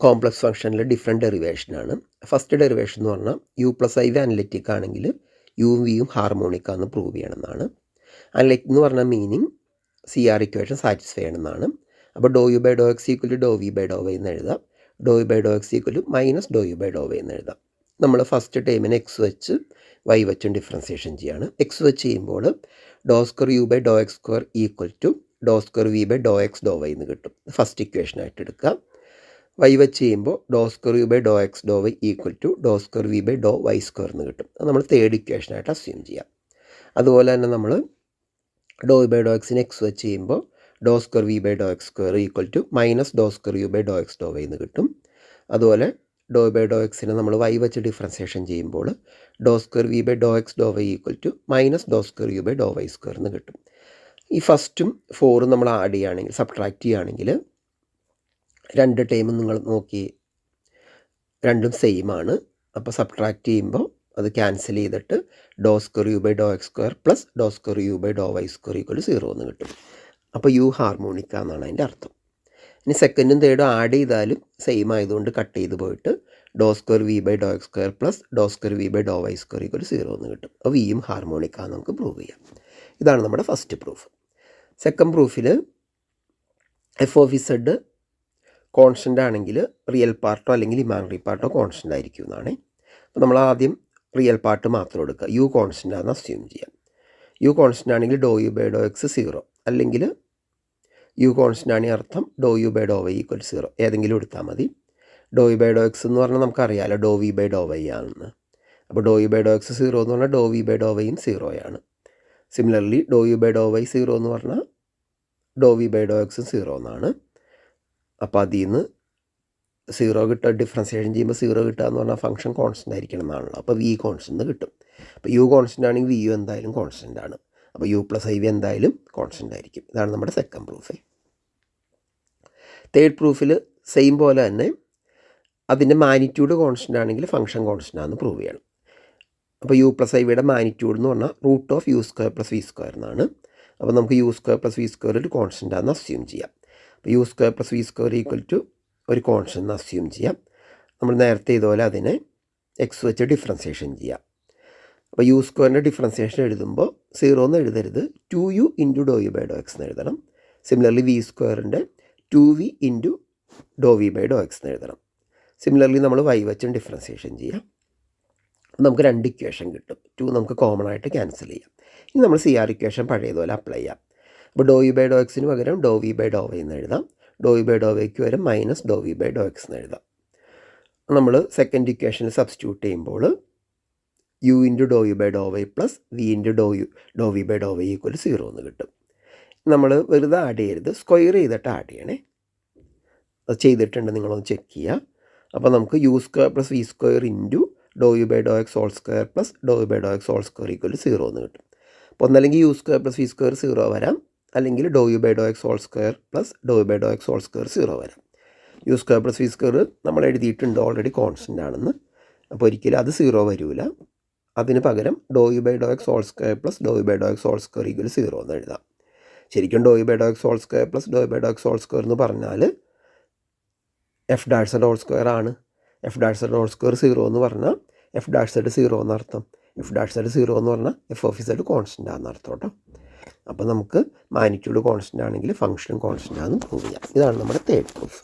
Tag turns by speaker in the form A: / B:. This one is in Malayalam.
A: കോംപ്ലക്സ് ഫംഗ്ഷനിലെ ഡിഫറെൻറ്റ് ഡെറിവേഷനാണ്. ഫസ്റ്റ് ഡെറിവേഷൻ എന്ന് പറഞ്ഞാൽ u plus I v analytic ആണെങ്കിൽ യുവും വിയും ഹാർമോണിക് ആണെന്ന് പ്രൂവ് ചെയ്യണമെന്നാണ്. അനലിറ്റിക് എന്ന് പറഞ്ഞാൽ meaning C R equation satisfy ചെയ്യണമെന്നാണ്. അപ്പോൾ do U by do x equal to do V by do Y എന്ന് എഴുതാം. Do U by do x equal to minus do U by do Y എന്ന് എഴുതാം. നമ്മൾ ഫസ്റ്റ് ടൈമിന് എക്സ് വെച്ച് വൈ വെച്ചും ഡിഫറൻസിയേഷൻ ചെയ്യാണ്. എക്സ് വെച്ച് ചെയ്യുമ്പോൾ do square u by do x square equal to do square v by do x do Y എന്ന് കിട്ടും. ഫസ്റ്റ് ഇക്വേഷനായിട്ട് എടുക്കാം. വൈ വെച്ച് ചെയ്യുമ്പോൾ do square u by do x do Y equal to do square v by do y square എന്ന് കിട്ടും. അത് നമ്മൾ തേർഡ് ഇക്വേഷനായിട്ട് അസ്യൂം ചെയ്യാം. അതുപോലെ തന്നെ നമ്മൾ ഡോ യു ബൈ ഡോ എക്സിന് എക്സ് വെച്ച് ചെയ്യുമ്പോൾ do square v by do x square equal to minus do square u by do x do Y എന്ന് കിട്ടും. അതുപോലെ ഡോ ബൈ ഡോ എക്സിനെ നമ്മൾ വൈ വെച്ച് ഡിഫറൻസിയേഷൻ ചെയ്യുമ്പോൾ do square v by do x do Y equal to minus do square u by do y square എന്ന് കിട്ടും. ഈ ഫസ്റ്റും ഫോറും നമ്മൾ ആഡ് ചെയ്യുകയാണെങ്കിൽ സബ്ട്രാക്ട് ചെയ്യുകയാണെങ്കിൽ രണ്ട് ടൈമും നിങ്ങൾ നോക്കി രണ്ടും സെയിം ആണ്. അപ്പോൾ സബ്ട്രാക്ട് ചെയ്യുമ്പോൾ അത് ക്യാൻസൽ ചെയ്തിട്ട് do square u by do x square plus do square u by do y square equal 0 എന്ന് കിട്ടും. അപ്പോൾ യു ഹാർമോണിക് എന്നാണ് അതിൻ്റെ അർത്ഥം. ഇനി സെക്കൻഡും തേർഡും ആഡ് ചെയ്താലും സെയിം ആയതുകൊണ്ട് കട്ട് ചെയ്ത് പോയിട്ട് do square v by do x square plus do square v by do y square equal 0 എന്ന് കിട്ടും. അപ്പോൾ വിയും ഹാർമോണിക് ആണെന്ന് നമുക്ക് പ്രൂവ് ചെയ്യാം. ഇതാണ് നമ്മുടെ ഫസ്റ്റ് പ്രൂഫ്. സെക്കൻഡ് പ്രൂഫിൽ എഫ് ഓഫ് ഇസഡ് കോൺസ്റ്റൻ്റ് ആണെങ്കിൽ റിയൽ പാർട്ടോ അല്ലെങ്കിൽ ഇമാജിനറി പാർട്ടോ കോൺസ്റ്റൻ്റ് ആയിരിക്കും എന്നാണ്. അപ്പോൾ നമ്മൾ ആദ്യം റിയൽ പാർട്ട് മാത്രം എടുക്കുക. യു കോൺസ്റ്റൻ്റ് ആണെന്ന് അസ്യൂം ചെയ്യാം. യു കോൺസ്റ്റൻ്റ് ആണെങ്കിൽ do U by do x 0, അല്ലെങ്കിൽ യു കോൺസ്റ്റൻ്റ് ആണെങ്കിൽ അർത്ഥം do U by do Y equal 0, ഏതെങ്കിലും എടുത്താൽ മതി. Do U by do X എന്ന് പറഞ്ഞാൽ നമുക്കറിയാമല്ലോ do V by do y ആണെന്ന്. അപ്പോൾ do U by do x 0 എന്ന് പറഞ്ഞാൽ ഡോ വി ബൈ ഡോ വൈയും 0 ആണ്. Similarly do U by do Y 0 എന്ന് പറഞ്ഞാൽ ഡോ വി ബൈ ഡോ എക്സും 0 എന്നാണ്. അപ്പോൾ അതിൽ നിന്ന് 0 കിട്ടുക, ഡിഫറൻസിയേഷൻ ചെയ്യുമ്പോൾ 0 കിട്ടുക എന്ന് പറഞ്ഞാൽ ഫംഗ്ഷൻ കോൺസ്റ്റൻ്റ് ആയിരിക്കണം എന്നാണല്ലോ. അപ്പോൾ വി കോൺസ്റ്റൻ്റ് കിട്ടും. അപ്പോൾ യു കോൺസ്റ്റൻ്റ് ആണെങ്കിൽ വി യു എന്തായാലും കോൺസ്റ്റൻ്റ് ആണ്. അപ്പോൾ യു പ്ലസ് ഐ വി എന്തായാലും കോൺസ്റ്റൻ്റ് ആയിരിക്കും. ഇതാണ് നമ്മുടെ സെക്കൻഡ് പ്രൂഫ്. തേർഡ് പ്രൂഫിൽ സെയിം പോലെ തന്നെ അതിൻ്റെ മാഗ്നിറ്റ്യൂഡ് കോൺസ്റ്റൻ്റ് ആണെങ്കിൽ ഫംഗ്ഷൻ കോൺസ്റ്റൻ്റ് ആണെന്ന് പ്രൂവ് ചെയ്യണം. അപ്പോൾ യു പ്ലസ് ഐ വിയുടെ മാഗ്നിറ്റ്യൂഡ് എന്ന് പറഞ്ഞാൽ root of U square plus V square എന്നാണ്. അപ്പോൾ നമുക്ക് U square plus V square ഒരു കോൺസ്റ്റൻ്റ് ആണെന്ന് അസ്യൂം ചെയ്യാം. അപ്പോൾ U square plus V square equal to ഒരു കോൺസ്റ്റൻ്റ് അസ്യൂം ചെയ്യാം. നമ്മൾ നേരത്തെ ഇതുപോലെ അതിനെ എക്സ് വെച്ച് ഡിഫറൻസിയേഷൻ ചെയ്യാം. അപ്പോൾ യു സ്ക്വയറിൻ്റെ ഡിഫറൻസിയേഷൻ എഴുതുമ്പോൾ 0 എന്ന് എഴുതരുത്, 2u into do U by do X എന്ന് എഴുതണം. സിമിലർലി വി സ്ക്വയറിൻ്റെ 2v into do V by do X എന്ന് എഴുതണം. സിമിലർലി നമ്മൾ വൈ വെച്ചും ഡിഫറൻസിയേഷൻ ചെയ്യാം. നമുക്ക് രണ്ട് ഇക്വേഷൻ കിട്ടും. 2 നമുക്ക് കോമൺ ആയിട്ട് ക്യാൻസൽ ചെയ്യാം. ഇനി നമ്മൾ സി ആർ ഇക്വേഷൻ പഴയതുപോലെ അപ്ലൈ ചെയ്യാം. അപ്പോൾ ഡോ യു ബൈ ഡോ എക്സിന് പകരം do V by do Y എന്ന് എഴുതാം. ഡോ വി ബൈ ഡോ വൈക്ക് വരെ minus do V by do X എന്ന് എഴുതാം. നമ്മൾ സെക്കൻഡ് ഇക്വേഷനിൽ സബ്സ്റ്റിറ്റ്യൂട്ട് ചെയ്യുമ്പോൾ U into do U by do Y plus V into do V by do Y equal 0 എന്ന് കിട്ടും. നമ്മൾ വെറുതെ ആഡ് ചെയ്യരുത്, സ്ക്വയർ ചെയ്തിട്ട് ആഡ് ചെയ്യണേ. അത് ചെയ്തിട്ടുണ്ട്, നിങ്ങളൊന്ന് ചെക്ക് ചെയ്യുക. അപ്പോൾ നമുക്ക് U square plus V square into do U by do x whole square plus do U by do x whole square equal 0 എന്ന് കിട്ടും. അപ്പോൾ ഒന്നല്ലെങ്കിൽ u square plus V square 0 വരാം, അല്ലെങ്കിൽ do U by do x whole square plus do U by do x whole square 0 വരാം. U square plus V square നമ്മൾ എഴുതിയിട്ടുണ്ട് ഓൾറെഡി കോൺസ്റ്റൻ്റ് ആണെന്ന്. അപ്പോൾ ഒരിക്കലും അത് 0 വരില്ല. അതിന് പകരം do U by do x whole square plus do U by do x whole square equal 0 എന്ന് എഴുതാം. ശരിക്കും do U by do x whole square plus do U by do x whole square എന്ന് പറഞ്ഞാൽ f dash z whole square ആണ്. F dash z whole square 0 എന്ന് പറഞ്ഞാൽ എഫ് ഡാഷ് സെഡ് 0 എന്നർത്ഥം. എഫ് ഡാഷ് സെഡ് 0 എന്ന് പറഞ്ഞാൽ എഫ് ഓഫ് സെഡ് കോൺസ്റ്റൻ്റ് ആണെന്നർത്ഥം കേട്ടോ. അപ്പോൾ നമുക്ക് മാഗ്നിറ്റ്യൂഡ് കോൺസ്റ്റൻ്റ് ആണെങ്കിൽ ഫംഗ്ഷനും കോൺസ്റ്റൻ്റ് ആണെന്ന് പ്രൂവ് ചെയ്യാം. ഇതാണ് നമ്മുടെ തേർഡ് പ്രൂഫ്.